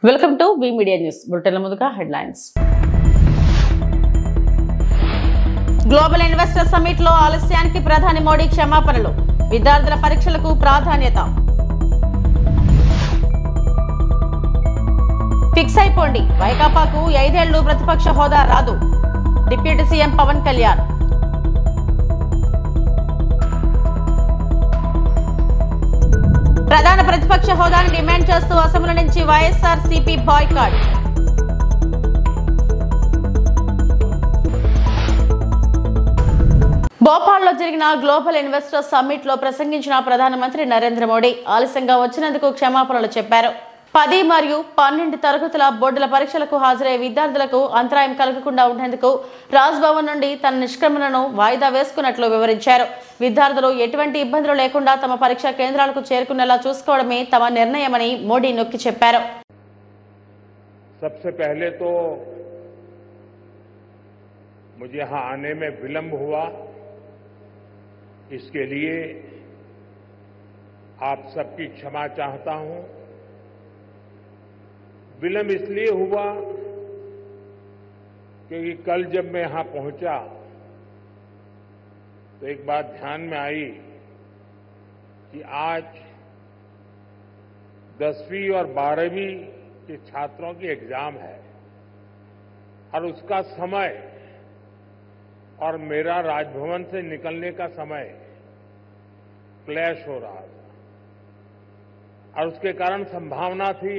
Welcome to V media news bulletin ముందుగా headlines. Global investor summit లో ఆలస్యానికి ప్రధాని మోడీ క్షమాపణలు. విద్యార్థుల పరీక్షలకు ప్రాధాన్యత. ఫిక్స్ అయిపోండి, వైకాపాకు 5 ఏళ్లు ప్రతిపక్ష హోదా రాదు. Deputy CM Pawan Kalyan. ప్రధాన ప్రతిపక్ష హోదాను డిమాండ్ చేస్తూ అసెంబ్లీ నుంచి వైఎస్ఆర్సీపీ బాయ్కాట్. భోపాల్లో జరిగిన గ్లోబల్ ఇన్వెస్టర్ సమ్మిట్ లో ప్రసంగించిన ప్రధానమంత్రి నరేంద్ర మోడీ ఆలస్యంగా వచ్చినందుకు క్షమాపణలు చెప్పారు. 10 మరియు 12 తరగతుల బోర్డుల పరీక్షలకు హాజరయ్యే విద్యార్థులకు అంతరాయం కలగకుండా ఉండేందుకు రాజ్ భవన్ నుండి తన నిష్క్రమణను వాయిదా వేసుకున్నట్లు వివరించారు. విద్యార్థులు ఎటువంటి ఇబ్బందులు లేకుండా తమ పరీక్షా కేంద్రాలకు చేరుకునేలా చూసుకోవడమే తమ నిర్ణయమని మోడీ నొక్కి చెప్పారు. सबसे पहले तो मुझे यहां आने में विलंब हुआ, इसके लिए आप सबकी क्षमा चाहता हूं. विलंब इसलिए हुआ क्योंकि कल जब मैं यहां पहुंचा तो एक बात ध्यान में आई कि आज 10वीं और 12वीं के छात्रों की एग्जाम है और उसका समय और मेरा राजभवन से निकलने का समय क्लैश हो रहा था और उसके कारण संभावना थी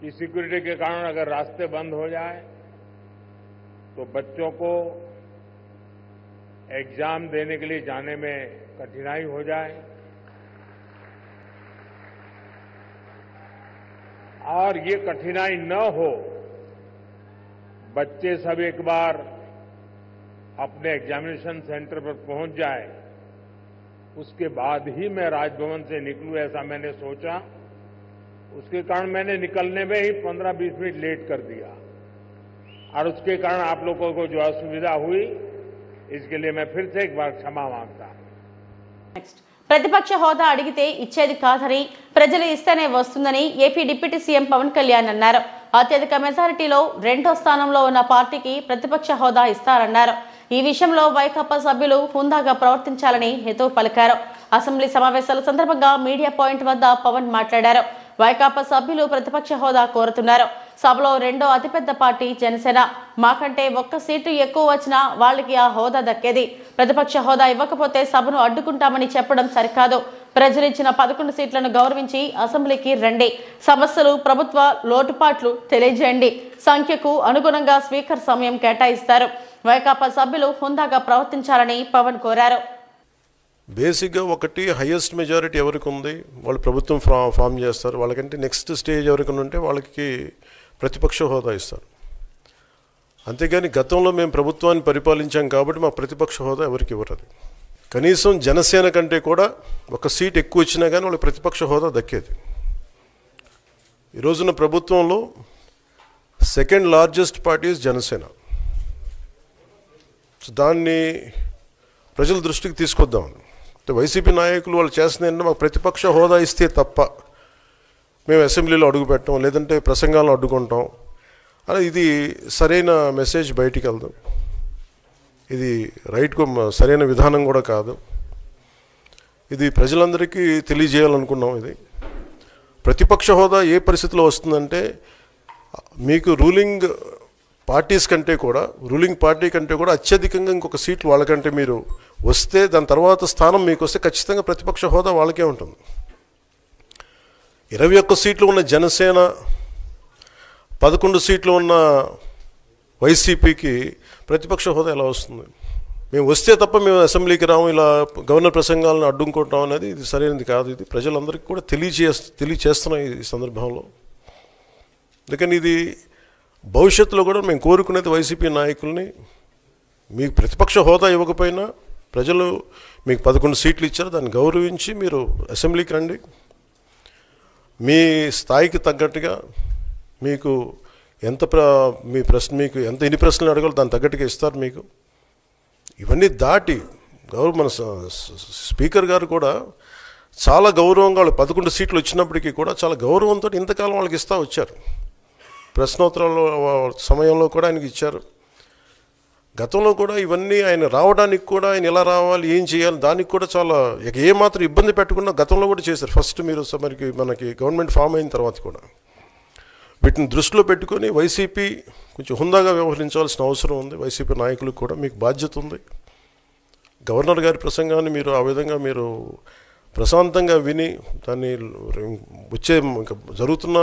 कि सिक्योरिटी के कारण अगर रास्ते बंद हो जाए तो बच्चों को एग्जाम देने के लिए जाने में कठिनाई हो जाए और ये कठिनाई न हो, बच्चे सब एक बार अपने एग्जामिनेशन सेंटर पर पहुंच जाए, उसके बाद ही मैं राजभवन से निकलूं ऐसा मैंने सोचा. उसके कारण मैंने निकलने में ही 15-20 मिनट लेट कर दिया और उसके कारण आप लोगों को जो असुविधा हुई इसके लिए मैं फिर से एक बार क्षमा मांगता हूं. ప్రతిపక్ష హోదా అడిగితే ఇచ్చేది కాదని, ప్రజలు ఇస్తేనే వస్తుందని AP deputy CM Pawan Kalyan అన్నారు. అత్యధిక మెజారిటీలో 2వ స్థానంలో ఉన్న పార్టీకి ప్రతిపక్ష హోదా ఇస్తారన్నారు. ఈ విషయంలో వైకాపా సభ్యులు హుందాగా ప్రవర్తించాలని హితవు పలికారు. అసెంబ్లీ సమావేశాల సందర్భంగా మీడియా పాయింట్ వద్ద పవన్ మాట్లాడారు. వైకాపా సభ్యులు ప్రతిపక్ష హోదా కోరుతున్నారు. సభలో 2వ అతిపెద్ద పార్టీ జనసేన. మాకంటే 1 సీటు ఎక్కువ వచ్చినా వాళ్ళకి ఆ హోదా దక్కేది. ప్రతిపక్ష హోదా ఇవ్వకపోతే సభను అడ్డుకుంటామని చెప్పడం సరికాదు. ప్రజలిచ్చిన 11 సీట్లను గౌరవించి అసెంబ్లీకి రండి. సమస్యలు, ప్రభుత్వ లోటుపాట్లు తెలియజేయండి. సంఖ్యకు అనుగుణంగా స్పీకర్ సమయం కేటాయిస్తారు. వైకాపా సభ్యులు హుందాగా ప్రవర్తించాలని పవన్ కోరారు. బేసిక్గా ఒకటి హైయెస్ట్ మెజారిటీ ఎవరికి ఉంది వాళ్ళు ప్రభుత్వం ఫామ్ చేస్తారు. వాళ్ళకంటే నెక్స్ట్ స్టేజ్ ఎవరికి ఉంటే వాళ్ళకి ప్రతిపక్ష హోదా ఇస్తారు. అంతేగాని గతంలో మేము ప్రభుత్వాన్ని పరిపాలించాం కాబట్టి మా ప్రతిపక్ష హోదా ఎవరికి ఇవ్వరు. కనీసం జనసేన కంటే కూడా 1 సీట్ ఎక్కువ వచ్చినా కానీ వాళ్ళకి ప్రతిపక్ష హోదా దక్కేది. ఈ రోజున ప్రభుత్వంలో 2nd largest party Janasena. So దాన్ని ప్రజల దృష్టికి తీసుకొద్దాం. వైసీపీ నాయకులు వాళ్ళు చేస్తున్న మాకు ప్రతిపక్ష హోదా ఇస్తే తప్ప మేము అసెంబ్లీలో అడుగు పెట్టాం, లేదంటే ప్రసంగాలను అడ్డుకుంటాం అని ఇది సరైన మెసేజ్ బయటికి వెళ్దాం. ఇది సరైన విధానం కూడా కాదు. ఇది ప్రజలందరికీ తెలియజేయాలనుకున్నాం. ఇది ప్రతిపక్ష హోదా ఏ పరిస్థితిలో వస్తుందంటే మీకు రూలింగ్ పార్టీ కంటే కూడా అత్యధికంగా ఇంకొక సీట్లు వాళ్ళకంటే మీరు వస్తే దాని తర్వాత స్థానం మీకు వస్తే ఖచ్చితంగా ప్రతిపక్ష హోదా వాళ్ళకే ఉంటుంది. 21 సీట్లు ఉన్న జనసేన, 11 సీట్లు ఉన్న వైసీపీకి ప్రతిపక్ష హోదా ఎలా వస్తుంది? మేము వస్తే తప్ప మేము అసెంబ్లీకి రాము, ఇలా గవర్నర్ ప్రసంగాలను అడ్డుకుంటాం అనేది ఇది సరైనది కాదు. ఇది ప్రజలందరికీ కూడా తెలియచేస్తున్నాం ఈ సందర్భంలో. అందుకని ఇది భవిష్యత్తులో కూడా మేము కోరుకునేది వైసీపీ నాయకుల్ని, మీకు ప్రతిపక్ష హోదా ఇవ్వకపోయినా ప్రజలు మీకు 11 సీట్లు ఇచ్చారు, దాన్ని గౌరవించి మీరు అసెంబ్లీకి రండి. మీ స్థాయికి తగ్గట్టుగా మీకు మీకు ఎన్ని ప్రశ్నలు అడగాలో దాన్ని తగ్గట్టుగా ఇస్తారు మీకు. ఇవన్నీ దాటి మన స్పీకర్ గారు కూడా చాలా గౌరవంగా వాళ్ళు 11 సీట్లు వచ్చినప్పటికీ కూడా చాలా గౌరవంతో ఇంతకాలం వాళ్ళకి ఇస్తూ వచ్చారు. ప్రశ్నోత్తరాల సమయంలో కూడా ఆయనకి ఇచ్చారు. గతంలో కూడా ఇవన్నీ ఆయన రావడానికి కూడా ఆయన ఎలా రావాలి, ఏం చేయాలి, దానికి కూడా చాలా ఏమాత్రం ఇబ్బంది పెట్టకుండా గతంలో కూడా చేశారు. ఫస్ట్ మీరు మనకి గవర్నమెంట్ ఫామ్ అయిన తర్వాత కూడా వీటిని దృష్టిలో పెట్టుకొని వైసీపీ కొంచెం హుందాగా వ్యవహరించాల్సిన అవసరం ఉంది. వైసీపీ నాయకులకు కూడా మీకు బాధ్యత ఉంది. గవర్నర్ గారి ప్రసంగాన్ని మీరు ఆ విధంగా మీరు ప్రశాంతంగా విని దాన్ని వచ్చే జరుగుతున్న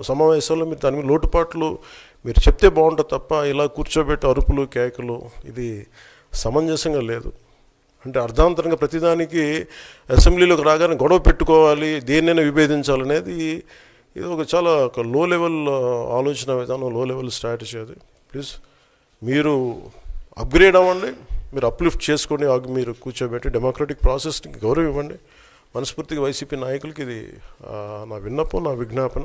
సమావేశాల్లో మీరు దాని లోటుపాట్లు మీరు చెప్తే బాగుంటుంది తప్ప ఇలా కూర్చోబెట్టి అరుపులు కేకలు ఇది సమంజసంగా లేదు. అంటే అర్ధాంతరంగా ప్రతిదానికి అసెంబ్లీలోకి రాగానే గొడవ పెట్టుకోవాలి, దేన్నైనా విభేదించాలనేది ఇది చాలా లో లెవెల్ ఆలోచన విధానం, లో లెవెల్ స్ట్రాటజీ. అది ప్లీజ్ మీరు అప్గ్రేడ్ అవ్వండి, మీరు అప్లిఫ్ట్ చేసుకోండి, మీరు కూర్చోబెట్టి డెమోక్రటిక్ ప్రాసెస్కి గౌరవం ఇవ్వండి. మనస్ఫూర్తిగా వైసీపీ నాయకులకి ఇది నా విన్నపం, నా విజ్ఞాపన.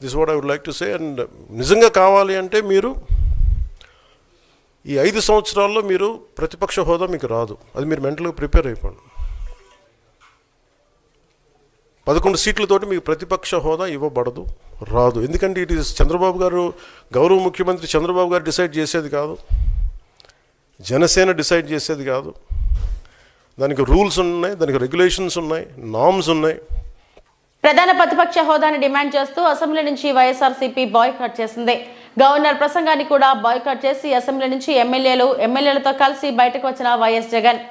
This what I would like to say. And నిజంగా కావాలి అంటే మీరు ఈ 5 సంవత్సరాల్లో మీరు ప్రతిపక్ష హోదా మీకు రాదు. అది మీరు మెంటల్గా ప్రిపేర్ అయిపోండి. 11 సీట్లతోటి మీకు ప్రతిపక్ష హోదా ఇవ్వబడదు, రాదు. ఎందుకంటే ఇట్ ఈస్ చంద్రబాబు గారు, గౌరవ ముఖ్యమంత్రి చంద్రబాబు గారు డిసైడ్ చేసేది కాదు, జనసేన డిసైడ్ చేసేది కాదు. దానికి రూల్స్ ఉన్నాయి, దానికి రెగ్యులేషన్స్ ఉన్నాయి, నామ్స్ ఉన్నాయి. ప్రధాన ప్రతిపక్ష హోదాని డిమాండ్ చేస్తూ అసెంబ్లీ నుంచి వైఎస్ఆర్సీపీ బాయ్కాట్ చేసింది. గవర్నర్ ప్రసంగాన్ని కూడా బాయ్కాట్ చేసి అసెంబ్లీ నుంచి ఎమ్మెల్యేలతో కలిసి బయటకు వచ్చిన వైఎస్ జగన్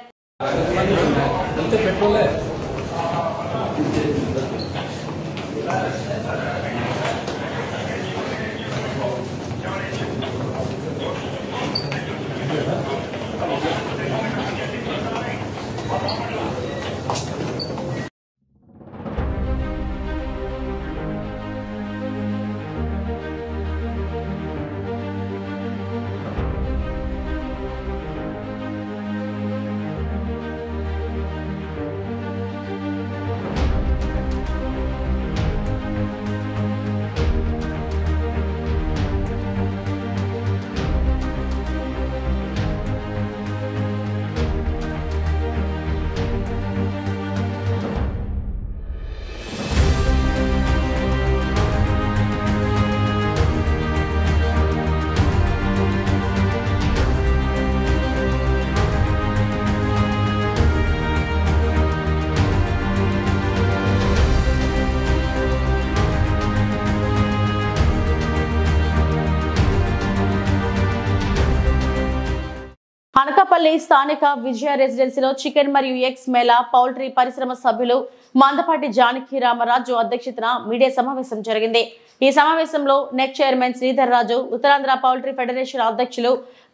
అనకాపల్లి స్థానిక విజయ రెసిడెన్సీలో చికెన్ మరియు ఎగ్స్ మేళా పౌల్ట్రీ పరిశ్రమ సభ్యులు మందపాటి జానకి రామరాజు అధ్యక్షతన మీడియా సమావేశం జరిగింది. ఈ సమావేశంలో NECC chairman Sridhar Raju, Uttarandhra poultry federation అధ్యక్షులు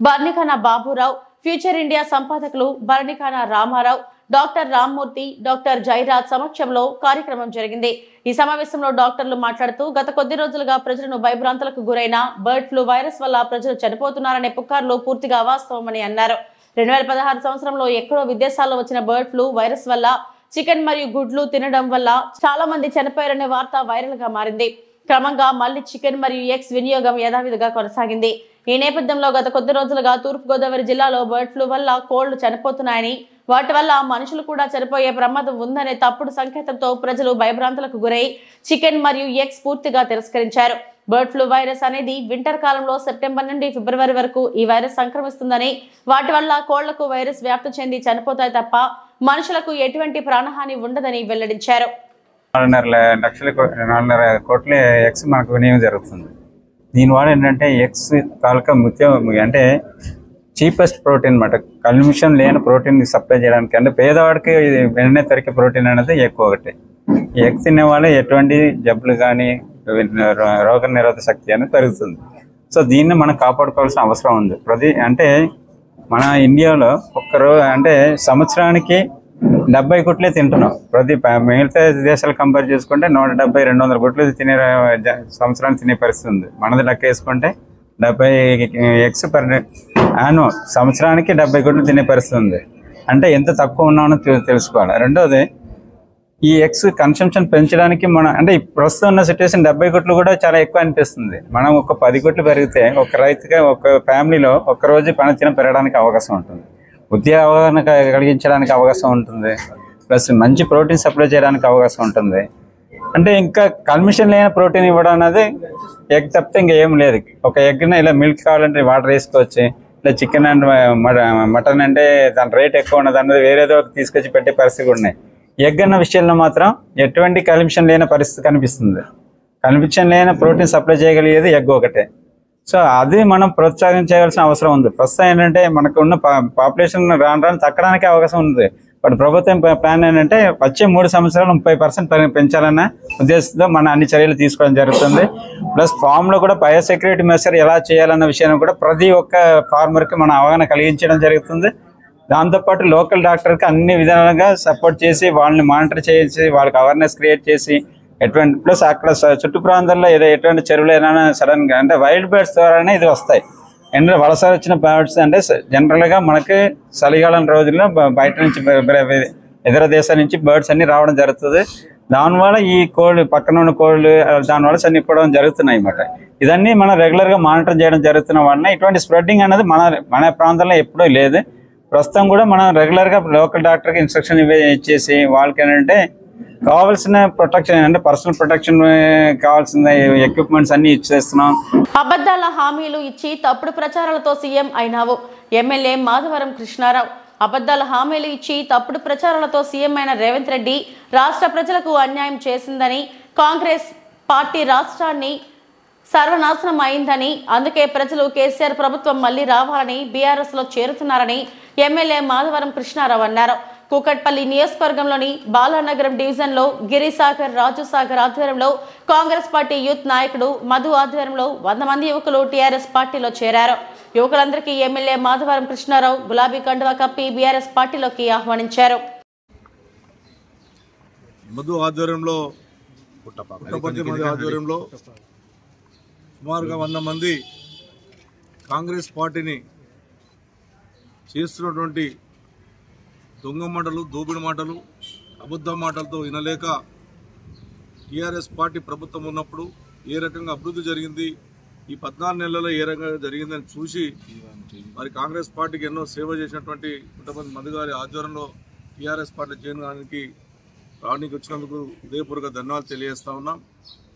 బర్నిఖానా బాబురావు, ఫ్యూచర్ ఇండియా సంపాదకులు బర్నిఖానా రామారావు, డాక్టర్ రామ్మూర్తి, డాక్టర్ జైరాజ్ సమక్షంలో కార్యక్రమం జరిగింది. ఈ సమావేశంలో డాక్టర్లు మాట్లాడుతూ గత కొద్ది రోజులుగా ప్రజలను భయభ్రాంతులకు గురైన బర్డ్ ఫ్లూ వైరస్ వల్ల ప్రజలు చనిపోతున్నారనే పుకార్లు పూర్తిగా అవాస్తవమని అన్నారు. 2016 సంవత్సరంలో ఎక్కడో విదేశాల్లో వచ్చిన బర్డ్ ఫ్లూ వైరస్ వల్ల చికెన్ మరియు గుడ్లు తినడం వల్ల చాలా మంది చనిపోయారనే వార్త వైరల్ గా మారింది. క్రమంగా మళ్లీ చికెన్ మరియు ఎగ్స్ వినియోగం యథావిధిగా కొనసాగింది. ఈ నేపథ్యంలో గత కొద్ది రోజులుగా తూర్పుగోదావరి జిల్లాలో బర్డ్ ఫ్లూ వల్ల కోళ్లు చనిపోతున్నాయని, వాటి వల్ల మనుషులు కూడా చనిపోయే ప్రమాదం ఉందనే తప్పుడు సంకేతంతో ప్రజలు భయభ్రాంతులకు గురై చికెన్ మరియు ఎగ్స్ పూర్తిగా తిరస్కరించారు. బర్డ్ ఫ్లూ వైరస్ అనేది వింటర్ కాలంలో సెప్టెంబర్ నుండి ఫిబ్రవరి వరకు ఈ వైరస్ సంక్రమిస్తుందని, వాటి వల్ల కోళ్లకు వైరస్ వ్యాప్తి చెంది చనిపోతాయి తప్ప మనుషులకు ఎటువంటి ప్రాణహాని ఉండదని వెల్లడించారు. 4.5 కోట్ల ఎగ్స్ మనకు వినియోగం జరుగుతుంది. దీనివల్ల ఏంటంటే ఎగ్స్ తాలూకా ముఖ్యం అంటే చీపెస్ట్ ప్రోటీన్ అన్నమాట. కల్మిషన్ లేని ప్రోటీన్ సప్లై చేయడానికి, అంటే పేదవాడికి వెంటనే దొరికే ప్రోటీన్ అనేది ఎక్కువ. ఒకటి ఎగ్ తినే వాళ్ళు ఎటువంటి జబ్బులు కానీ రోగ నిరోధక శక్తి అనేది పెరుగుతుంది. సో దీన్ని మనం కాపాడుకోవాల్సిన అవసరం ఉంది. అంటే మన ఇండియాలో అంటే సంవత్సరానికి 70 గుడ్లే తింటున్నాం. మిగతా దేశాలు కంపేర్ చేసుకుంటే 170-200 గుడ్లు తినే సంవత్సరానికి తినే పరిస్థితి ఉంది. మనది లెక్క వేసుకుంటే 70 ఎగ్స్ పర్ యాన్యువల్, సంవత్సరానికి 70 గుడ్లు తినే పరిస్థితి ఉంది. అంటే ఎంత తక్కువ ఉన్నామో తెలుసుకోవాలి. రెండోది, ఈ ఎగ్స్ కన్సంప్షన్ పెంచడానికి అంటే ప్రస్తుతం ఉన్న సిచ్యువేషన్ 70 గుడ్లు కూడా చాలా ఎక్కువ అనిపిస్తుంది. మనం ఒక 10 గుడ్లు పెరిగితే ఒక రైతుగా ఒక ఫ్యామిలీలో ఒక్కరోజు పనిదినం పెరగడానికి అవకాశం ఉంటుంది, ఉద్యోగ అవగాహన కలిగించడానికి అవకాశం ఉంటుంది, ప్లస్ మంచి ప్రోటీన్ సప్లై చేయడానికి అవకాశం ఉంటుంది. అంటే ఇంకా కల్మిషన్ లేని ప్రోటీన్ ఇవ్వడం అనేది ఎగ్ తప్పితే ఇంకా ఏం లేదు. ఒక ఎగ్ని ఇలా మిల్క్ కావాలంటే వాటర్ వేసుకోవచ్చు, ఇలా చికెన్ అండ్ మటన్ అంటే దాని రేట్ ఎక్కువ ఉన్నది అన్నది వేరేదో తీసుకొచ్చి పెట్టే పరిస్థితులు ఉన్నాయి. ఎగ్ అన్న విషయంలో మాత్రం ఎటువంటి కల్మిషన్ లేని పరిస్థితి కనిపిస్తుంది. కల్మిషన్ లేని ప్రోటీన్ సప్లై చేయగలిగేది ఎగ్ ఒకటే. సో అది మనం ప్రోత్సహించవలసిన అవసరం ఉంది. ప్రస్తుతం ఏంటంటే మనకు ఉన్న పాపులేషన్ రాను తగ్గడానికి అవకాశం ఉంది. బట్ ప్రభుత్వం ప్లాన్ ఏంటంటే వచ్చే 3 సంవత్సరాలు 30% పెంచాలన్న ఉద్దేశంతో మన అన్ని చర్యలు తీసుకోవడం జరుగుతుంది. ప్లస్ ఫామ్లో కూడా బయోసెక్యూరిటీ మెషర్ ఎలా చేయాలన్న విషయాన్ని కూడా ప్రతి ఒక్క ఫార్మర్కి మన అవగాహన కలిగించడం జరుగుతుంది. దాంతోపాటు లోకల్ డాక్టర్కి అన్ని విధాలుగా సపోర్ట్ చేసి వాళ్ళని మానిటర్ చేసి వాళ్ళకి అవేర్నెస్ క్రియేట్ చేసి ఎటువంటి ప్లస్ అక్కడ చుట్టు ప్రాంతాల్లో ఎటువంటి చెరువులు ఏదైనా సడన్గా అంటే వైల్డ్ బర్డ్స్ ద్వారానే ఇది వస్తాయి. ఎందుకంటే వలస వచ్చిన బర్డ్స్ అంటే జనరల్గా మనకి చలికాలం రోజుల్లో బయట నుంచి ఇతర దేశాల నుంచి బర్డ్స్ అన్ని రావడం జరుగుతుంది. దానివల్ల ఈ కోళ్ళు పక్కన ఉన్న కోళ్ళు దానివల్ల చనిపోవడం జరుగుతున్నాయి అన్నమాట. ఇదన్నీ మనం రెగ్యులర్గా మానిటర్ చేయడం జరుగుతున్న వలన ఇటువంటి స్ప్రెడ్డింగ్ అనేది మన ప్రాంతంలో ఎప్పుడూ లేదు. ప్రస్తుతం కూడా మనం రెగ్యులర్గా లోకల్ డాక్టర్కి ఇన్స్ట్రక్షన్ ఇచ్చేసి వాళ్ళకి ఏంటంటే కావాల్సిన ప్రొటెక్షన్ అంటే పర్సనల్ ప్రొటెక్షన్ కావాల్సిన ఎక్విప్మెంట్స్ అన్ని ఇచ్చేస్తున్నాం. అబద్ధాల హామీలు ఇచ్చి తప్పుడు ప్రచారాలతో సీఎం అయినావు ఎమ్మెల్యే మాధవరం కృష్ణారావు. అబద్ధాల హామీలు ఇచ్చి తప్పుడు ప్రచారాలతో సీఎం అయిన రేవంత్ రెడ్డి రాష్ట్ర ప్రజలకు అన్యాయం చేసిందని, కాంగ్రెస్ పార్టీ రాష్ట్రాన్ని సర్వనాశనం అయిందని, అందుకే ప్రజలు కేసీఆర్ ప్రభుత్వం మళ్లీ రావాలని బీఆర్ఎస్ లో చేరుతున్నారని ఎమ్మెల్యే మాధవరం కృష్ణారావు అన్నారు. కూకట్పల్లి నియోజకవర్గంలోని బాలానగరం డివిజన్ లో గిరిసాగర్ రాజుసాగర్ ఆధ్వర్యంలో కాంగ్రెస్ పార్టీ యూత్ నాయకుడు మధు ఆధ్వర్యంలో 100 మంది యువకులు టీఆర్ఎస్ పార్టీలో చేరారు. యువకులందరికీ ఎమ్మెల్యే మాధవరం కృష్ణారావు గులాబీ కండువా కప్పి బీఆర్ఎస్ పార్టీలోకి ఆహ్వానించారు. మధు ఆధ్వర్యంలో సుమారుగా 100 మంది కాంగ్రెస్ పార్టీని చేస్తున్నటువంటి దొంగ మాటలు, దోపిడి మాటలు, అబద్ధ మాటలతో వినలేక టీఆర్ఎస్ పార్టీ ప్రభుత్వం ఉన్నప్పుడు ఏ రకంగా అభివృద్ధి జరిగింది, ఈ 14 నెలల్లో ఏ రకంగా జరిగిందని చూసి మరి కాంగ్రెస్ పార్టీకి ఎన్నో సేవ చేసినటువంటి కొంతమంది మధు గారి ఆధ్వర్యంలో టీఆర్ఎస్ పార్టీ చేయడానికి రావడానికి వచ్చినందుకు హృదయపూర్వక ధన్యవాదాలు తెలియజేస్తా ఉన్నాం.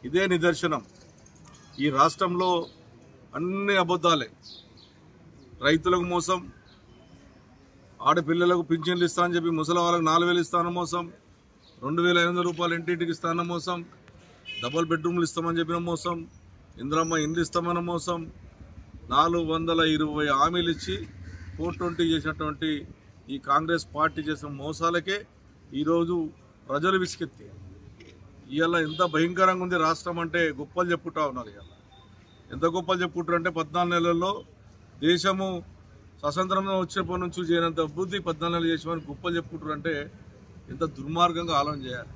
ఇదే నిదర్శనం. ఈ రాష్ట్రంలో అన్ని అబద్ధాలే. రైతులకు మోసం, ఆడపిల్లలకు పింఛన్లు ఇస్తా అని చెప్పి ముసలి వాళ్ళకు 4,000 ఇస్తాన మోసం, 2,500 రూపాయలు ఇంటింటికి ఇస్తాన మోసం, డబుల్ బెడ్రూమ్లు ఇస్తామని చెప్పిన మోసం, ఇందిరమ్మ ఇండ్లు ఇస్తామన్న మోసం, 420 హామీలు ఇచ్చి 420 చేసినటువంటి ఈ కాంగ్రెస్ పార్టీ చేసిన మోసాలకే ఈరోజు ప్రజలు విసికెత్తి ఇవాళ ఎంత భయంకరంగా ఉంది రాష్ట్రం అంటే గొప్పలు చెప్పుకుంటా ఉన్నారు. ఇవాళ ఎంత గొప్పలు చెప్పుకుంటారు అంటే 14 నెలల్లో దేశము స్వతంత్రంగా వచ్చినప్పటి నుంచి చేయనంత అభివృద్ధి 14 నెలలు చేసామని గొప్పలు చెప్పుకుంటారు అంటే ఎంత దుర్మార్గంగా ఆలోచన చేయాలి.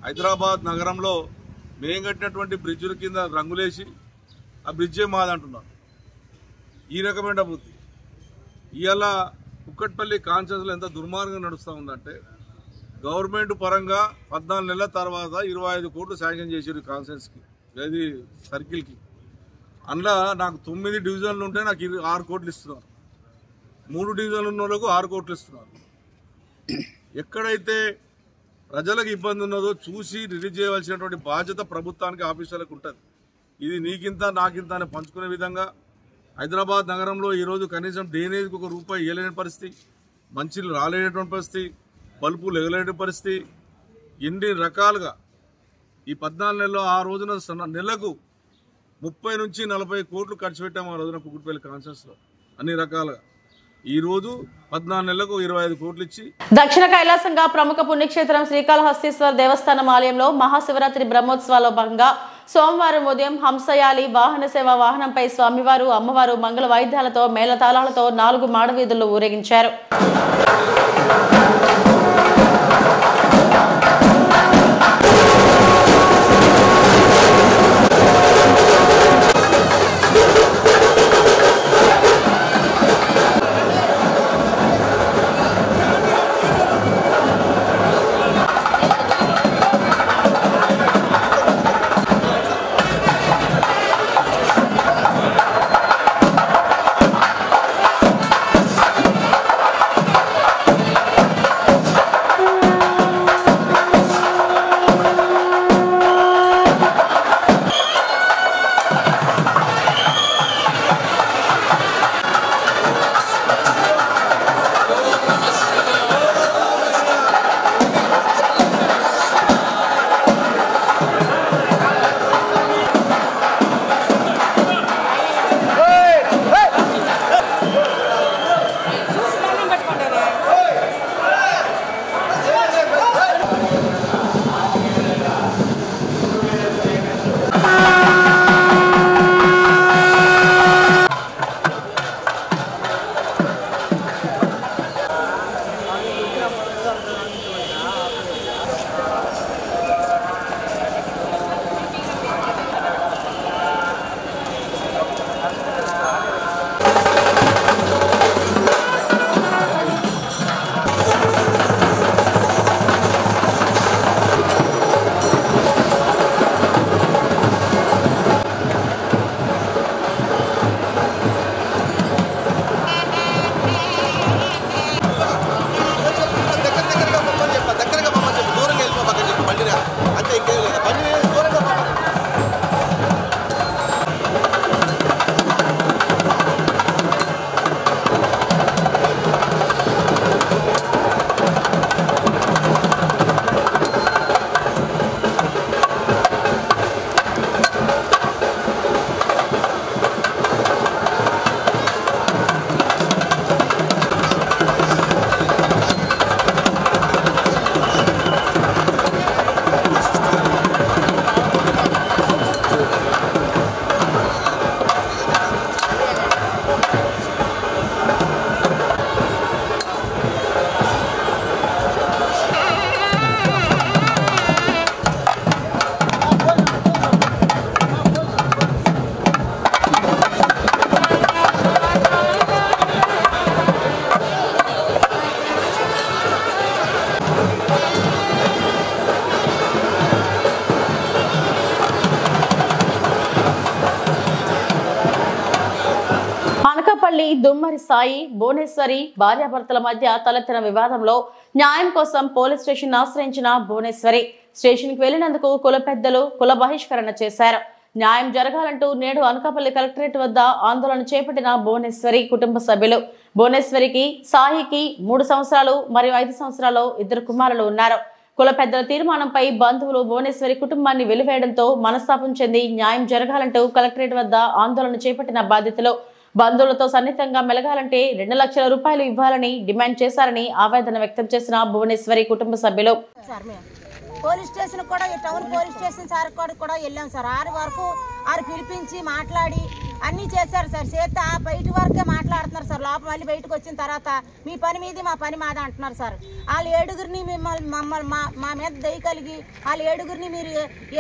హైదరాబాద్ నగరంలో మేము కట్టినటువంటి బ్రిడ్జుల కింద రంగులేసి ఆ బ్రిడ్జే మాదంటున్నారు. ఈ రకమైన అభివృద్ధి ఇవాళ కుక్కట్పల్లి కాన్స్టిట్యూన్సీలో ఎంత దుర్మార్గంగా నడుస్తూ ఉందంటే గవర్నమెంట్ పరంగా 14 నెలల తర్వాత 25 కోట్లు శాంక్షన్ చేశారు కాన్స్టిట్యూన్సీకి, అది సర్కిల్కి. అందులో నాకు 9 డివిజన్లు ఉంటే నాకు 6 కోట్లు ఇస్తున్నారు, 3 డివిజన్లు ఉన్న వాళ్ళకు 6 కోట్లు ఇస్తున్నారు. ఎక్కడైతే ప్రజలకు ఇబ్బంది ఉన్నదో చూసి రిలీజ్ చేయవలసినటువంటి బాధ్యత ప్రభుత్వానికి, ఆఫీసర్లకు ఉంటుంది. ఇది నీకింత నాకింత అని పంచుకునే విధంగా హైదరాబాద్ నగరంలో ఈరోజు కనీసం డ్రైనేజ్కి ₹1 ఇవ్వలేని పరిస్థితి, మంచిలు రాలేనటువంటి పరిస్థితి, బల్బులు ఎగలేని పరిస్థితి, ఎన్ని రకాలుగా ఈ 14 నెలల్లో ఆ రోజున నెలకు 30 నుంచి 40 కోట్లు ఖర్చు పెట్టాము. ఆ రోజున కుకుట్పల్లి కాన్స్టిట్యూన్సీలో అన్ని రకాలుగా. ఈ రోజు 14 నెలలకు 25 కోట్లు ఇచ్చి దక్షిణ కైలాసంగా ప్రముఖ పుణ్యక్షేత్రం శ్రీకాళహస్తీశ్వర దేవస్థానం ఆలయంలో మహాశివరాత్రి బ్రహ్మోత్సవాల్లో భాగంగా సోమవారం ఉదయం హంసయాలి వాహన సేవ వాహనంపై స్వామివారు అమ్మవారు మంగళ వాయిద్యాలతో మేళతాళాలతో 4 మాడవీధుల్లో ఊరేగించారు. దుమ్మరి సాయి, భువనేశ్వరి భార్యాభర్తల మధ్య తలెత్తిన వివాదంలో న్యాయం కోసం పోలీస్ స్టేషన్ ఆశ్రయించిన భువనేశ్వరి స్టేషన్కి వెళ్లినందుకు కుల పెద్దలు కుల బహిష్కరణ చేశారు. న్యాయం జరగాలంటూ నేడు అనకాపల్లి కలెక్టరేట్ వద్ద ఆందోళన చేపట్టిన భువనేశ్వరి కుటుంబ సభ్యులు. భువనేశ్వరికి, సాయికి 3 సంవత్సరాలు మరియు 5 సంవత్సరాలు 2 కుమారులు ఉన్నారు. కుల పెద్దల తీర్మానంపై బంధువులు భువనేశ్వరి కుటుంబాన్ని వెలివేయడంతో మనస్తాపం చెంది న్యాయం జరగాలంటూ కలెక్టరేట్ వద్ద ఆందోళన చేపట్టిన బాధితులు బంధువులతో సన్నిహితంగా మెలగాలంటే 2 లక్షల రూపాయలు ఇవ్వాలని డిమాండ్ చేశారని ఆవేదన వ్యక్తం చేసిన భువనేశ్వరి కుటుంబ సభ్యులు. పోలీస్ స్టేషన్ కూడా టౌన్ పోలీస్ స్టేషన్ సార్ కూడా వెళ్ళాం సార్. 6 వరకు పిలిపించి మాట్లాడి అన్నీ చేశారు సార్. చేత బయట వరకే మాట్లాడుతున్నారు సార్. లోపల మళ్ళీ బయటకు వచ్చిన తర్వాత మీ పని మీది మా పని మాది అంటున్నారు సార్. వాళ్ళు 7గురిని మమ్మల్ని మా మీద దయ కలిగి వాళ్ళు 7గురిని మీరు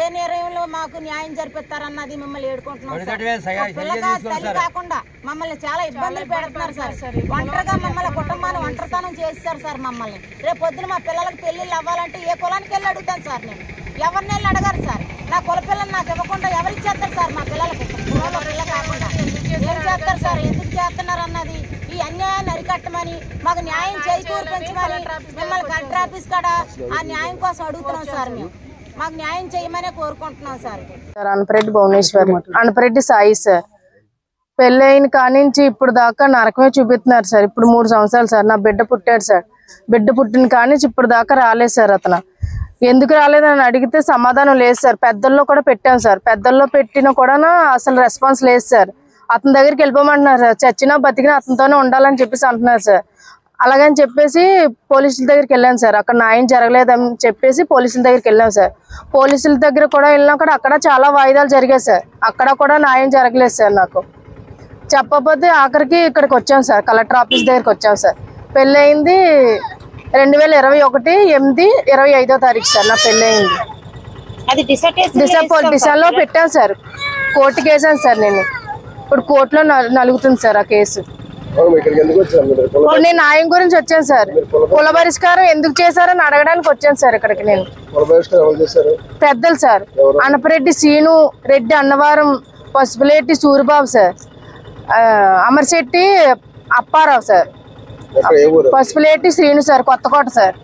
ఏ నిర్ణయంలో మాకు న్యాయం జరిపిస్తారన్నది మిమ్మల్ని ఏడుకుంటున్నాం సార్. పిల్లగా తల్లి కాకుండా మమ్మల్ని చాలా ఇబ్బందులు పెడుతున్నారు సార్. ఒంటరిగా మమ్మల్ని కుటుంబాన్ని ఒంటరితనం చేస్తారు సార్. మమ్మల్ని రేపు పొద్దున మా పిల్లలకి పెళ్ళిళ్ళు అవ్వాలంటే ఏ కులానికి వెళ్ళి అడుగుతాను సార్. నేను ఎవరిని వెళ్ళి అడగారు సార్. నా కుల పిల్లలు నాకు ఇవ్వకుండా ఎవరికి చేస్తారు సార్? మా పిల్లలకి కులంలో పిల్ల కాకుండా ఏం చేస్తారు సార్? ఎందుకు చేస్తున్నారు అన్నది ఈ అన్యాయాన్ని అరికట్టమని మాకు న్యాయం చేకూర్పించమని మిమ్మల్ని కలెక్టర్ ఆఫీస్ కాడ ఆ న్యాయం కోసం అడుగుతున్నాం సార్. మేము మాకు న్యాయం చేయమనే కోరుకుంటున్నాం సార్. అనపరెడ్డి భువనేశ్వరి, అనపరెడ్డి సాయి సార్. పెళ్ళైన కానించి ఇప్పుడు దాకా నరకమే చూపిస్తున్నారు సార్. ఇప్పుడు 3 సంవత్సరాలు సార్. నా బిడ్డ పుట్టాడు సార్. బిడ్డ పుట్టిన కానించి ఇప్పుడు దాకా రాలేదు సార్. అతను ఎందుకు రాలేదని అడిగితే సమాధానం లేదు సార్. పెద్దల్లో కూడా పెట్టాం సార్. పెద్దల్లో పెట్టినా కూడా అసలు రెస్పాన్స్ లేదు సార్. అతని దగ్గరికి వెళ్ళిపోమంటున్నారు సార్. చచ్చినా బతికినా అతనితోనే ఉండాలని చెప్పేసి అంటున్నారు సార్. అలాగని చెప్పేసి పోలీసుల దగ్గరికి వెళ్ళాను సార్. అక్కడ న్యాయం జరగలేదని చెప్పేసి పోలీసుల దగ్గరికి వెళ్ళాం సార్. పోలీసుల దగ్గర కూడా వెళ్ళినా కూడా అక్కడ చాలా వాయిదాలు జరిగాయి సార్. అక్కడ కూడా న్యాయం జరగలేదు సార్. నాకు చెప్పకపోతే ఆఖరికి ఇక్కడికి వచ్చాం సార్. కలెక్టర్ ఆఫీస్ దగ్గరికి వచ్చాం సార్. పెళ్ళి అయింది 2021 8 25వ తారీఖు సార్. నా పెళ్ళి అయింది. అది డిసెంబర్లో పెట్టాను సార్. కోర్టుకి వేసాను సార్. నేను ఇప్పుడు కోర్టులో నలుగుతుంది సార్ ఆ కేసు. నేను న్యాయం గురించి వచ్చాను సార్. కుల పరిష్కారం ఎందుకు చేశారని అడగడానికి వచ్చాను సార్ ఇక్కడికి. నేను పెద్దలు sir. Anapareddy Seenu, Reddy Annavaram, Pasupuleti Suribabu sir, Amarsetti Apparao sir, Pasupuleti Srinu sir, Kothakota sir.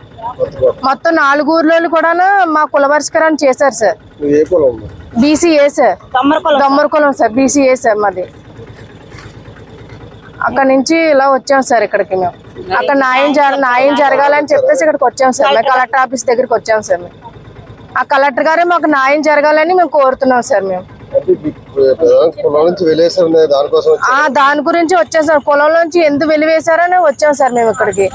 మొత్తం 4 ఊర్లలో కూడా మా కుల పరిష్కారాన్ని చేశారు సార్. BCA sir. దమ్మరకులం సార్. బీసీఏ సార్ మాది. అక్కడ నుంచి ఇలా వచ్చాం సార్ ఇక్కడికి. మేము అక్కడ న్యాయం జరగాలని చెప్పేసి ఇక్కడికి వచ్చాం సార్. మేము కలెక్టర్ ఆఫీస్ దగ్గరికి వచ్చాం సార్. మేము ఆ కలెక్టర్ గారే మాకు న్యాయం జరగాలని మేము కోరుతున్నాం సార్. మేము దాని గురించి వచ్చాం సార్. పొలం నుంచి ఎందుకు వెలివేశారని వచ్చాం సార్ మేము ఇక్కడికి.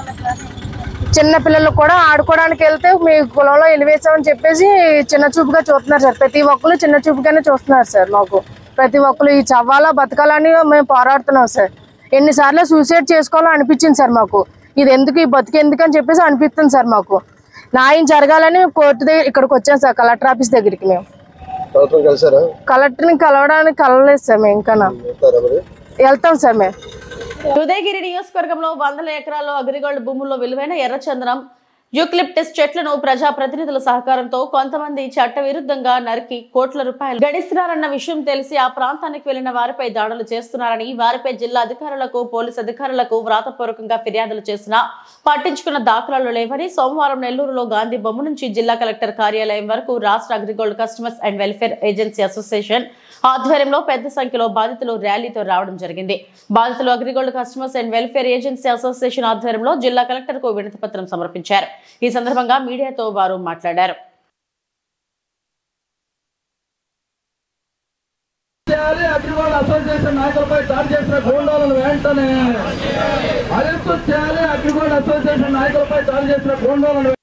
చిన్న పిల్లలు కూడా ఆడుకోవడానికి వెళ్తే మీ పొలంలో వెలివేశామని చెప్పేసి చిన్న చూపుగా చూస్తున్నారు సార్. ప్రతి ఒక్కరు చిన్న చూపుగానే చూస్తున్నారు సార్. మాకు ప్రతి ఒక్కరు ఈ చవ్వాలా బతకాలని మేము పోరాడుతున్నాం సార్. ఎన్నిసార్లు సూసైడ్ చేసుకోవాలో అనిపించింది సార్ మాకు. ఇది ఎందుకు ఈ బతుకు ఎందుకు అని చెప్పేసి అనిపిస్తుంది సార్. మాకు న్యాయం జరగాలని కోర్టు దగ్గర ఇక్కడికి వచ్చాం సార్. కలెక్టర్ ఆఫీస్ దగ్గరికి మేము కలెక్టర్ని కలవడానికి కలవలేదు సార్. మేము ఇంకా వెళ్తాం సార్. మేము ఉదయగిరి నియోజకవర్గంలో 100 ఎకరాల్లో అగ్రిగోల్డ్ భూముల్లో విలువైన ఎర్రచందనం, యూక్లిప్టస్ చెట్లను ప్రజాప్రతినిధుల సహకారంతో కొంతమంది చట్టవిరుద్ధంగా నరికి కోట్ల రూపాయలు గడిస్తున్నారన్న విషయం తెలిసి ఆ ప్రాంతానికి వెళ్లిన వారిపై దాడులు చేస్తున్నారని, వారిపై జిల్లా అధికారులకు, పోలీసు అధికారులకు వ్రాతపూర్వకంగా ఫిర్యాదులు చేసినా పట్టించుకున్న దాఖలాలు లేవని సోమవారం నెల్లూరులో గాంధీ బొమ్మ నుంచి జిల్లా కలెక్టర్ కార్యాలయం వరకు రాష్ట్ర AgriGold customers and welfare agency association ఆధ్వర్యంలో పెద్ద సంఖ్యలో బాధితులు ర్యాలీతో రావడం జరిగింది. బాధితులు AgriGold customers and welfare agency association ఆధ్వర్యంలో జిల్లా కలెక్టర్ కు వినతి పత్రం సమర్పించారు. ఈ సందర్భంగా మీడియాతో వారు మాట్లాడారు. అసోసియేషన్ నాయకులపై దాడి చేసిన గూండాలను వెంటనే అరెస్టు చేయాలి. అగ్రిగోల్డ్ అసోసియేషన్ నాయకులపై దాడి చేసిన గూండాలను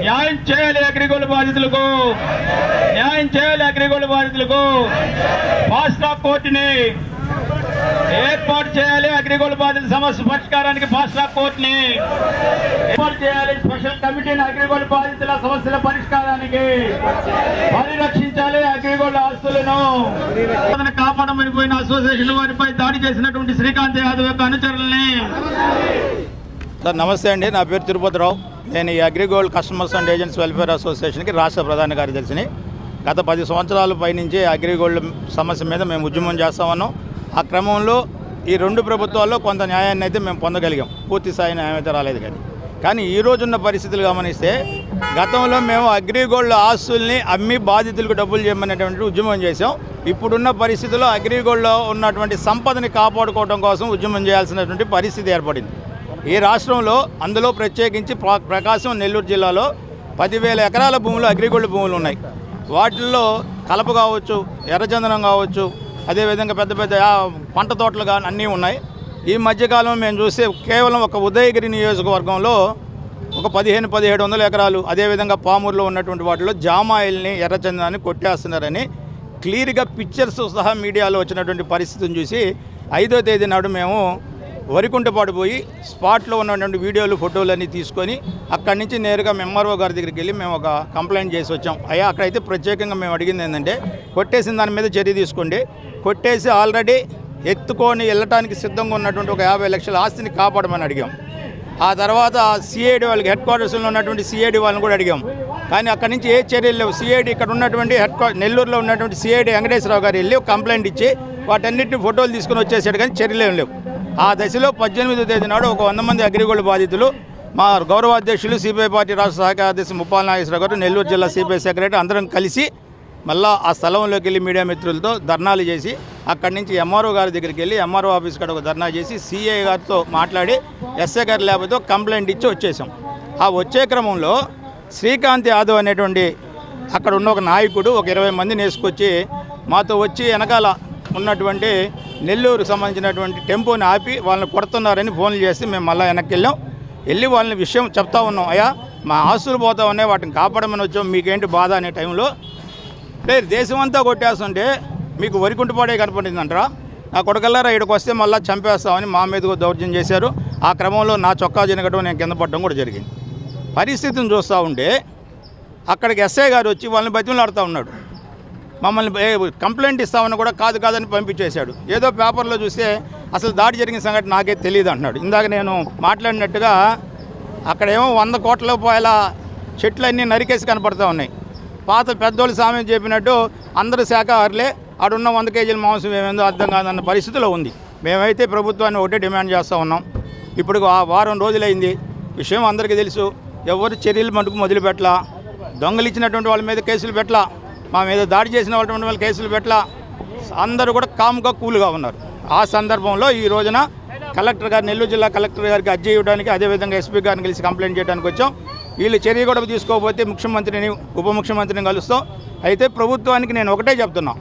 న్యాయం చేయాలి. అగ్రిగోల్డ్ బాధితులకు న్యాయం చేయాలి. అగ్రిగోల్డ్ బాధితులకు ఫాస్ట్ ట్రాక్ కోర్టుని ఏర్పాటు చేయాలి. అగ్రిగోల్డ్ బాధితుల సమస్య పరిష్కారానికి ఫాస్ట్ ట్రాక్ కోర్టుని ఏర్పాటు చేయాలి. స్పెషల్ కమిటీని అగ్రిగోల్డ్ బాధితుల సమస్యల పరిష్కారానికి పరిరక్షించాలి. అగ్రిగోల్డ్ ఆస్తులను కాపాడమని పోయిన అసోసియేషన్ వారిపై దాడి చేసినటువంటి శ్రీకాంత్ యాదవ్ యొక్క అనుచరులని. సార్ నమస్తే అండి. నా పేరు తిరుపతిరావు. నేను ఈ Agrigold customers and agents welfare అసోసియేషన్కి రాష్ట్ర ప్రధాన కార్యదర్శిని. గత 10 సంవత్సరాల పైనుంచి అగ్రిగోల్డ్ సమస్య మీద మేము ఉద్యమం చేస్తా ఉన్నాం. ఆ క్రమంలో ఈ 2 ప్రభుత్వాల్లో కొంత న్యాయాన్ని అయితే మేము పొందగలిగాం. పూర్తి స్థాయి న్యాయం అయితే రాలేదు. కానీ ఈ రోజున్న పరిస్థితులు గమనిస్తే గతంలో మేము అగ్రిగోల్డ్ ఆస్తుల్ని అమ్మి బాధితులకు డబ్బులు చేయమనేటువంటి ఉద్యమం చేసాం. ఇప్పుడున్న పరిస్థితుల్లో అగ్రిగోల్డ్లో ఉన్నటువంటి సంపదని కాపాడుకోవడం కోసం ఉద్యమం చేయాల్సినటువంటి పరిస్థితి ఏర్పడింది. ఈ రాష్ట్రంలో అందులో ప్రత్యేకించి ప్రకాశం, నెల్లూరు జిల్లాలో 10,000 ఎకరాల భూములు అగ్రిగోల్డ్ భూములు ఉన్నాయి. వాటిల్లో కలప కావచ్చు, ఎర్రచందనం కావచ్చు, అదేవిధంగా పెద్ద పెద్ద పంట తోటలు కానీ అన్నీ ఉన్నాయి. ఈ మధ్యకాలం మేము చూస్తే కేవలం ఒక ఉదయగిరి నియోజకవర్గంలో ఒక 1500-1700 ఎకరాలు, అదేవిధంగా పామూరులో ఉన్నటువంటి వాటిలో జామాయిల్ని, ఎర్రచందనాన్ని కొట్టేస్తున్నారని క్లియర్గా పిక్చర్స్ సహా మీడియాలో వచ్చినటువంటి పరిస్థితిని చూసి 5వ తేదీ నాడు మేము వరికుంటపాడు పోయి స్పాట్లో ఉన్నటువంటి వీడియోలు, ఫోటోలు అన్నీ తీసుకొని అక్కడి నుంచి నేరుగా ఎంఆర్ఓ గారి దగ్గరికి వెళ్ళి మేము ఒక కంప్లైంట్ చేసి వచ్చాం. అయ్యా, అక్కడైతే ప్రత్యేకంగా మేము అడిగింది ఏంటంటే కొట్టేసిన దాని మీద చర్య తీసుకోండి, కొట్టేసి ఆల్రెడీ ఎత్తుకొని వెళ్ళటానికి సిద్ధంగా ఉన్నటువంటి ఒక 50 లక్షల ఆస్తిని కాపాడమని అడిగాం. ఆ తర్వాత సిఐడి వాళ్ళకి హెడ్ క్వార్టర్స్లో ఉన్నటువంటి సిఐడి వాళ్ళని కూడా అడిగాం. కానీ అక్కడి నుంచి ఏ చర్యలు లేవు. సిఐడి ఇక్కడ ఉన్నటువంటి నెల్లూరులో ఉన్నటువంటి సిఐడి వెంకటేశ్వరరావు గారు వెళ్ళి కంప్లైంట్ ఇచ్చి వాటన్నిటిని ఫోటోలు తీసుకుని వచ్చేసాడు, కానీ చర్యలు ఏం లేవు. ఆ దశలో 18వ తేదీ నాడు ఒక 100 మంది అగ్రిగోల్డ్ బాధితులు, మా గౌరవ అధ్యక్షులు సిపిఐ పార్టీ రాష్ట్ర శాఖ అధ్యక్షులు ముప్పాల నాగేశ్వరరావు గారు, నెల్లూరు జిల్లా సిపిఐ సెక్రటరీ అందరం కలిసి మళ్ళీ ఆ స్థలంలోకి వెళ్ళి మీడియా మిత్రులతో ధర్నాలు చేసి అక్కడి నుంచి ఎంఆర్ఓ గారి దగ్గరికి వెళ్ళి ఎంఆర్ఓ ఆఫీస్ కాడ ఒక ధర్నా చేసి సిఐ గారితో మాట్లాడి ఎస్ఐ గారి లేకపోతే కంప్లైంట్ ఇచ్చి వచ్చేసాం. ఆ వచ్చే క్రమంలో శ్రీకాంత్ యాదవ్ అనేటువంటి అక్కడ ఉన్న ఒక నాయకుడు ఒక 20 మందిని వేసుకొచ్చి మాతో వచ్చి వెనకాల ఉన్నటువంటి నెల్లూరు సంబంధించినటువంటి టెంపోని ఆపి వాళ్ళని కొడుతున్నారని ఫోన్లు చేసి మేము మళ్ళీ వెనక్కి వెళ్ళి వాళ్ళని విషయం చెప్తా ఉన్నాం. అయ్యా, మా ఆస్తులు పోతా ఉన్నాయి, వాటిని కాపాడమని వచ్చాం, మీకేంటి బాధ అనే టైంలో దేశం అంతా కొట్టేస్తుంటే మీకు వరికుంటపాడే కనపడిందంటారా, నా కొడుకల్లారా ఇక్కడికి వస్తే మళ్ళీ చంపేస్తామని మా మీద దౌర్జన్యం చేశారు. ఆ క్రమంలో నా చొక్కా జనగడం, నేను కింద పడడం కూడా జరిగింది. పరిస్థితిని చూస్తూ ఉంటే అక్కడికి ఎస్ఐ గారు వచ్చి వాళ్ళని బతిమలాడుతూ ఉన్నాడు. మమ్మల్ని కంప్లైంట్ ఇస్తామని కూడా కాదని పంపించేశాడు. ఏదో పేపర్లో చూస్తే అసలు దాడి జరిగిన సంగతి నాకే తెలియదు అంటున్నాడు. ఇందాక నేను మాట్లాడినట్టుగా అక్కడేమో 100 కోట్ల రూపాయల చెట్లన్నీ నరికేసి కనపడుతూ ఉన్నాయి. పాత పెద్దోళ్ళు సామెత చెప్పినట్టు అందరూ శాఖాహారులే, ఆడున్న 100 కేజీల మాంసం ఏమేందో అర్థం కాదన్న పరిస్థితిలో ఉంది. మేమైతే ప్రభుత్వాన్ని ఒకటే డిమాండ్ చేస్తూ ఉన్నాం. ఇప్పుడు వారం రోజులైంది, విషయం అందరికీ తెలుసు. ఎవరు చర్యలు మటుకు మొదలుపెట్టలా, దొంగలు ఇచ్చినటువంటి వాళ్ళ మీద కేసులు పెట్టలా, మా మీద దాడి చేసిన వాళ్ళ కేసులు పెట్టలా, అందరూ కూడా కామ్గా కూల్గా ఉన్నారు. ఆ సందర్భంలో ఈ రోజున కలెక్టర్ గారు, నెల్లూరు జిల్లా కలెక్టర్ గారికి అర్జీ ఇవ్వడానికి, అదేవిధంగా ఎస్పీ గారిని కలిసి కంప్లైంట్ చేయడానికి వచ్చాం. వీళ్ళు చర్య కూడా తీసుకోకపోతే ముఖ్యమంత్రిని, ఉప ముఖ్యమంత్రిని కలుస్తాం. అయితే ప్రభుత్వానికి నేను ఒకటే చెప్తున్నా,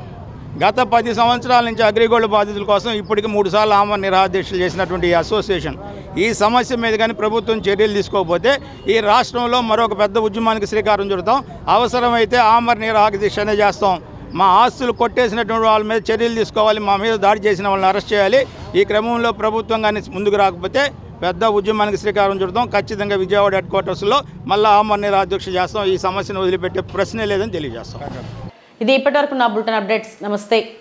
గత 10 సంవత్సరాల నుంచి అగ్రిగోల్డ్ బాధితుల కోసం ఇప్పటికి 3 సార్లు ఆమరణ నిరాదీక్షలు చేసినటువంటి ఈ అసోసియేషన్ ఈ సమస్య మీద కానీ ప్రభుత్వం చర్యలు తీసుకోకపోతే ఈ రాష్ట్రంలో మరొక పెద్ద ఉద్యమానికి శ్రీకారం చుడతాం. అవసరమైతే ఆమరణ నిరాదీక్షనే చేస్తాం. మా ఆస్తులు కొట్టేసినటువంటి వాళ్ళ మీద చర్యలు తీసుకోవాలి, మా మీద దాడి చేసిన వాళ్ళని అరెస్ట్ చేయాలి. ఈ క్రమంలో ప్రభుత్వం కానీ ముందుకు రాకపోతే పెద్ద ఉద్యమానికి శ్రీకారం చుడతాం. ఖచ్చితంగా విజయవాడ హెడ్ క్వార్టర్స్లో మళ్ళీ ఆమరణ నిరాదీక్ష చేస్తాం. ఈ సమస్యను వదిలిపెట్టే ప్రశ్నే లేదని తెలియజేస్తాం. ఇది ఇప్పటివరకు నా బులెటిన్ అప్డేట్స్. నమస్తే.